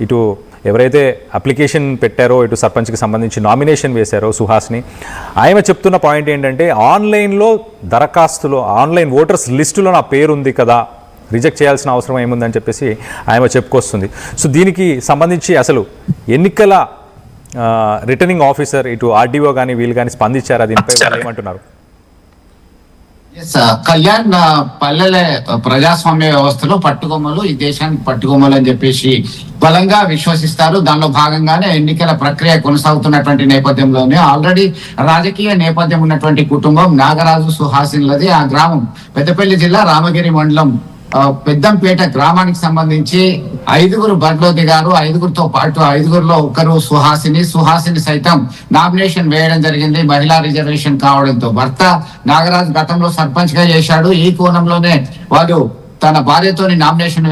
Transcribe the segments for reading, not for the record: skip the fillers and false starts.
ఇటు ఎవరైతే అప్లికేషన్ పెట్టారో ఇటు సర్పంచ్కి సంబంధించి నామినేషన్ వేశారో సుహాస్ని, ఆయన చెప్తున్న పాయింట్ ఏంటంటే ఆన్లైన్లో దరఖాస్తులో ఆన్లైన్ ఓటర్స్ లిస్టులో నా పేరు ఉంది కదా, రిజెక్ట్ చేయాల్సిన అవసరం ఏముందని చెప్పేసి ఆయన చెప్పుకొస్తుంది. సో దీనికి సంబంధించి అసలు ఎన్నికల రిటర్నింగ్ ఆఫీసర్ ఇటు ఆర్డీఓ కానీ వీళ్ళు కానీ స్పందించారా, దీనిపై వాళ్ళు ఏమంటున్నారు? కళ్యాణ్ పల్లెల ప్రజాస్వామ్య వ్యవస్థలో పట్టుకొమ్మలు ఈ దేశానికి పట్టుకొమ్మలు అని చెప్పేసి బలంగా విశ్వసిస్తారు. దానిలో భాగంగానే ఎన్నికల ప్రక్రియ కొనసాగుతున్నటువంటి నేపథ్యంలోనే ఆల్రెడీ రాజకీయ నేపథ్యం ఉన్నటువంటి కుటుంబం నాగరాజు సుహాసిన్లది. ఆ గ్రామం పెద్దపల్లి జిల్లా రామగిరి మండలం పెద్దంపేట గ్రామానికి సంబంధించి 5 బరిలో దిగారు. 5గురితో పాటు 5గురిలో ఒకరు సుహాసిని సైతం నామినేషన్ వేయడం జరిగింది. మహిళా రిజర్వేషన్ కావడంతో భర్త నాగరాజు గతంలో సర్పంచ్ గా చేశాడు. ఈ కోణంలోనే వాళ్ళు తన భార్యతోని నామినేషన్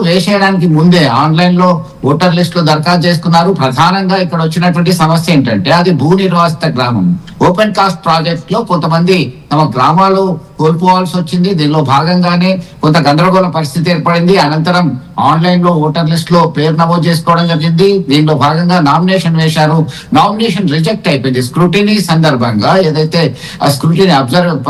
వేసేయడానికి ముందే ఆన్లైన్ లో ఓటర్ లిస్ట్ లో దరఖాస్తు చేసుకున్నారు. ప్రధానంగా ఇక్కడ వచ్చినటువంటి సమస్య ఏంటంటే అది భూ నిర్వాసిత గ్రామం. ఓపెన్ కాస్ట్ ప్రాజెక్ట్ లో కొంతమంది తమ గ్రామాలు కోల్పోవాల్సి వచ్చింది. దీనిలో భాగంగానే కొంత గందరగోళ పరిస్థితి ఏర్పడింది. అనంతరం ఆన్లైన్ లో ఓటర్ లిస్ట్ లో పేరు నమోదు చేసుకోవడం జరిగింది. దీనిలో భాగంగా నామినేషన్ వేశారు. నామినేషన్ రిజెక్ట్ అయిపోయింది. స్క్రూటినీ సందర్భంగా ఏదైతే స్క్రూటినీ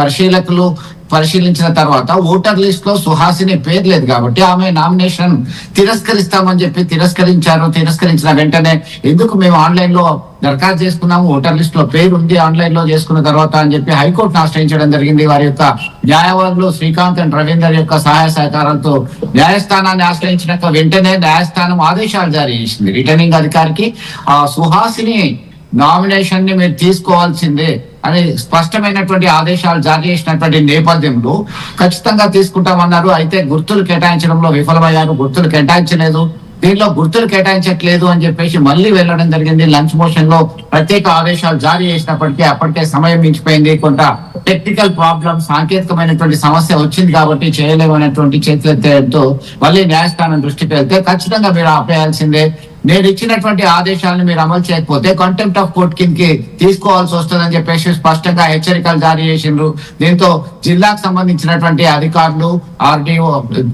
పరిశీలకులు పరిశీలించిన తర్వాత ఓటర్ లిస్ట్ లో సుహాసిని పేరు లేదు కాబట్టి ఆమె నామినేషన్ తిరస్కరిస్తామని చెప్పి తిరస్కరించిన వెంటనే ఎందుకు మేము ఆన్లైన్ లో దరఖాస్తు చేసుకున్నాము, ఓటర్ లిస్ట్ లో పేరు ఉంది ఆన్లైన్ లో చేసుకున్న తర్వాత అని చెప్పి హైకోర్టును ఆశ్రయించడం జరిగింది. వారి యొక్క న్యాయవాదులు శ్రీకాంత్ అండ్ రవీందర్ యొక్క సహాయ సహకారాలతో న్యాయస్థానాన్ని ఆశ్రయించినాక వెంటనే న్యాయస్థానం ఆదేశాలు జారీ చేసింది రిటర్నింగ్ అధికారికి. ఆ సుహాసిని నామినేషన్ ని మీరు తీసుకోవాల్సిందే అని స్పష్టమైనటువంటి ఆదేశాలు జారీ చేసినటువంటి నేపథ్యంలో ఖచ్చితంగా తీసుకుంటామన్నారు. అయితే గుర్తులు కేటాయించడంలో విఫలమయ్యారు. గుర్తులు కేటాయించలేదు. దీనిలో గుర్తులు కేటాయించట్లేదు అని చెప్పేసి మళ్ళీ వెళ్ళడం జరిగింది. లంచ్ మోషన్ లో ప్రత్యేక ఆదేశాలు జారీ చేసినప్పటికీ అప్పటికే సమయం మించిపోయింది. కొంత టెక్నికల్ ప్రాబ్లం, సాంకేతికమైనటువంటి సమస్య వచ్చింది కాబట్టి చేయలేమనేటువంటి చేతులెత్తేయడంతో మళ్ళీ న్యాయస్థానం దృష్టికి వెళ్తే ఖచ్చితంగా మీరు ఆపేయాల్సిందే, నేను ఇచ్చినటువంటి ఆదేశాలను మీరు అమలు చేయకపోతే కంటెంప్ట్ ఆఫ్ కోర్ట్ కిందకి తీసుకోవాల్సి వస్తుందని చెప్పేసి స్పష్టంగా హెచ్చరికలు జారీ చేసిండ్రు. దీంతో జిల్లాకు సంబంధించినటువంటి అధికారులు, ఆర్డీఓ,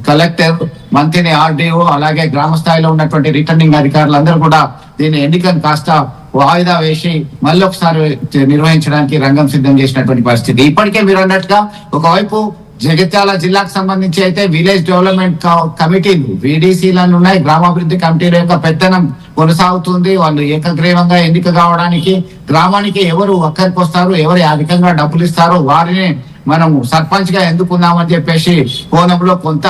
కలెక్టర్, మంత్రిని ఆర్డీఓ, అలాగే గ్రామ స్థాయిలో ఉన్నటువంటి రిటర్నింగ్ అధికారులు అందరూ కూడా దీని ఎన్నికను కాస్త వాయిదా వేసి మళ్ళీ ఒకసారి నిర్వహించడానికి రంగం సిద్ధం చేసినటువంటి పరిస్థితి. ఇప్పటికే మీరు అన్నట్టుగా ఒకవైపు జగిత్యాల జిల్లాకు సంబంధించి అయితే విలేజ్ డెవలప్మెంట్ కమిటీలు, VDCలను ఉన్నాయి. గ్రామాభివృద్ధి కమిటీల యొక్క పెత్తనం కొనసాగుతుంది. వాళ్ళు ఏకగ్రీవంగా ఎన్నిక కావడానికి గ్రామానికి ఎవరు అక్కడికి వస్తారు, ఎవరు అధికంగా డబ్బులు ఇస్తారో వారిని మనము సర్పంచ్ గా ఎందుకున్నామని చెప్పేసి కోణంలో కొంత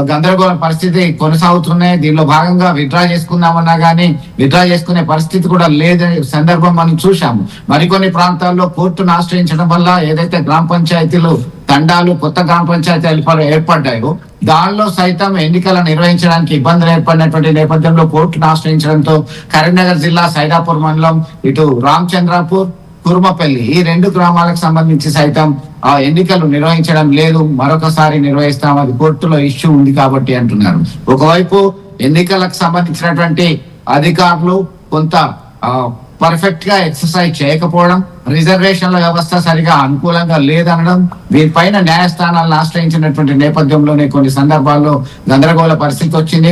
గందరగోళ పరిస్థితి కొనసాగుతున్నాయి. దీనిలో భాగంగా విత్డ్రా చేసుకుందామన్నా కానీ విత్డ్రా చేసుకునే పరిస్థితి కూడా లేదని సందర్భం మనం చూసాము. మరికొన్ని ప్రాంతాల్లో కోర్టును ఆశ్రయించడం వల్ల ఏదైతే గ్రామ పంచాయతీలు తండాలు, కొత్త గ్రామ పంచాయతీలు ఏర్పడ్డాయో దానిలో సైతం ఎన్నికలు నిర్వహించడానికి ఇబ్బందులు ఏర్పడినటువంటి నేపథ్యంలో కోర్టును ఆశ్రయించడంతో కరీంనగర్ జిల్లా సైదాపూర్ మండలం, ఇటు రామచంద్రాపూర్, కుర్మపల్లి ఈ 2 గ్రామాలకు సంబంధించి సైతం ఆ ఎన్నికలు నిర్వహించడం లేదు, మరొకసారి నిర్వహిస్తాం, అది కోర్టులో ఇష్యూ ఉంది కాబట్టి అంటున్నారు. ఒకవైపు ఎన్నికలకు సంబంధించినటువంటి అధికారులు కొంత పర్ఫెక్ట్ గా ఎక్సర్సైజ్ చేయకపోవడం, రిజర్వేషన్ల వ్యవస్థ సరిగా అనుకూలంగా లేదనడం, వీరిపైన న్యాయస్థానాలను ఆశ్రయించినటువంటి నేపథ్యంలోనే కొన్ని సందర్భాల్లో గందరగోళ పరిస్థితి వచ్చింది.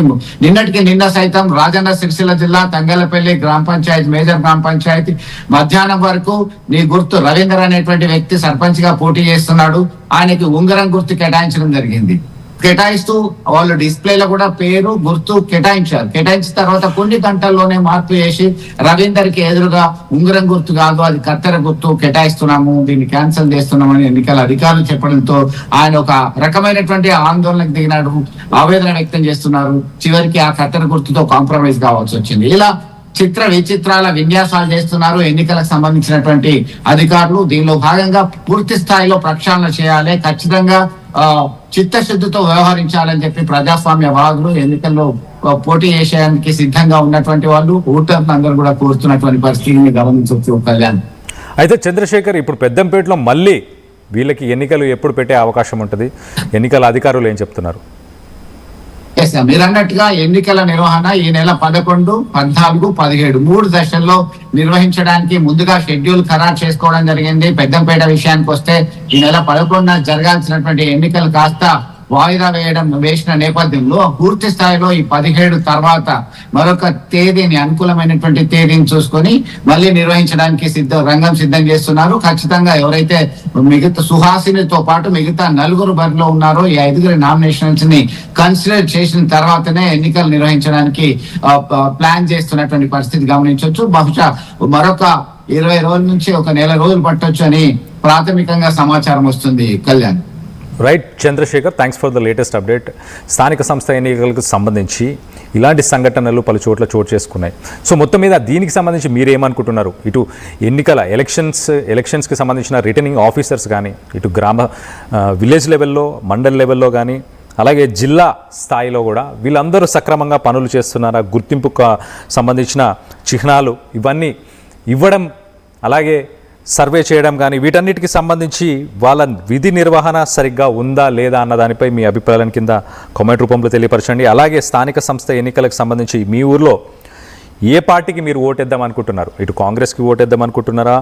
నిన్న సైతం రాజన్న సిరిసిల్ల జిల్లా తంగలపల్లి గ్రామ పంచాయతీ, మేజర్ గ్రామ పంచాయతీ మధ్యాహ్నం వరకు నీ గుర్తు రవీందర్ అనేటువంటి వ్యక్తి సర్పంచ్ గా పోటీ చేస్తున్నాడు. ఆయనకి ఉంగరం గుర్తు కేటాయించడం జరిగింది. కేటాయిస్తూ వాళ్ళు డిస్ప్లేలో కూడా పేరు, గుర్తు కేటాయించారు. కేటాయించిన తర్వాత కొన్ని గంటల్లోనే మార్పు చేసి రవీందర్ కి ఎదురుగా ఉంగరం గుర్తు కాదు, అది కత్తెర గుర్తు కేటాయిస్తున్నాము, దీన్ని క్యాన్సిల్ చేస్తున్నామని ఎన్నికల అధికారులు చెప్పడంతో ఆయన ఒక రకమైనటువంటి ఆందోళనకు దిగినాడు, ఆవేదన వ్యక్తం చేస్తున్నారు. చివరికి ఆ కత్తెర గుర్తుతో కాంప్రమైజ్ కావాల్సి వచ్చింది. ఇలా చిత్ర విచిత్రాల విన్యాసాలు చేస్తున్నారు ఎన్నికలకు సంబంధించినటువంటి అధికారులు. దీనిలో భాగంగా పూర్తి స్థాయిలో ప్రక్షాళన చేయాలి, ఖచ్చితంగా చిత్తశుద్ధితో వ్యవహరించాలని చెప్పి ప్రజాస్వామ్య వాదులు, ఎన్నికల్లో పోటీ చేసేందుకు సిద్ధంగా ఉన్నటువంటి వాళ్ళు ఓటర్లు అందరూ కూడా కోరుతున్నటువంటి పరిస్థితిని గమనించవచ్చు. కళ్యాణ్, అయితే చంద్రశేఖర్, ఇప్పుడు పెద్దంపేటలో మళ్ళీ వీళ్ళకి ఎన్నికలు ఎప్పుడు పెట్టే అవకాశం ఉంటుంది? ఎన్నికల అధికారులు ఏం చెప్తున్నారు? మీరు అన్నట్టుగా ఎన్నికల నిర్వహణ ఈ నెల 11, 14, 17 3 దశల్లో నిర్వహించడానికి ముందుగా షెడ్యూల్ ఖరారు చేసుకోవడం జరిగింది. పెద్దంపేట విషయానికి వస్తే ఈ నెల 11న జరగాల్సినటువంటి ఎన్నికలు కాస్త వాయిదా వేసిన నేపథ్యంలో పూర్తి స్థాయిలో ఈ 17 తర్వాత మరొక తేదీని, అనుకూలమైనటువంటి తేదీని చూసుకొని మళ్ళీ నిర్వహించడానికి రంగం సిద్ధం చేస్తున్నారు. ఖచ్చితంగా ఎవరైతే మిగతా సుహాసినితో పాటు మిగతా 4 బరిలో ఉన్నారో ఈ 5 నామినేషన్స్ ని కన్సిడర్ చేసిన తర్వాతనే ఎన్నికలు నిర్వహించడానికి ప్లాన్ చేస్తున్నటువంటి పరిస్థితి గమనించవచ్చు. బహుశా మరొక 20 రోజుల నుంచి ఒక నెల రోజులు పట్టొచ్చు అని ప్రాథమికంగా సమాచారం వస్తుంది. Kalyan. Right Chandrasekhar, thanks for the latest update. స్థానిక సంస్థ ఎన్నికలకు సంబంధించి ఇలాంటి సంఘటనలు పలు చోట్ల చోటు చేసుకున్నాయి. సో మొత్తం మీద దీనికి సంబంధించి మీరేమనుకుంటున్నారు? ఇటు ఎన్నికల ఎలక్షన్స్కి సంబంధించిన రిటర్నింగ్ ఆఫీసర్స్ కానీ, ఇటు విలేజ్ లెవెల్లో, మండల్ లెవెల్లో కానీ, అలాగే జిల్లా స్థాయిలో కూడా వీళ్ళందరూ సక్రమంగా పనులు చేస్తున్నారా? గుర్తింపుకు సంబంధించిన చిహ్నాలు ఇవన్నీ ఇవ్వడం, అలాగే సర్వే చేయడం కానీ, వీటన్నిటికి సంబంధించి వాళ్ళ విధి నిర్వహణ సరిగ్గా ఉందా లేదా అన్న దానిపై మీ అభిప్రాయాలను కింద కామెంట్ రూపంలో తెలియపరచండి. అలాగే స్థానిక సంస్థ ఎన్నికలకు సంబంధించి మీ ఊర్లో ఏ పార్టీకి మీరు ఓటేద్దాం అనుకుంటున్నారు? ఇటు కాంగ్రెస్కి ఓటేద్దాం అనుకుంటున్నారా,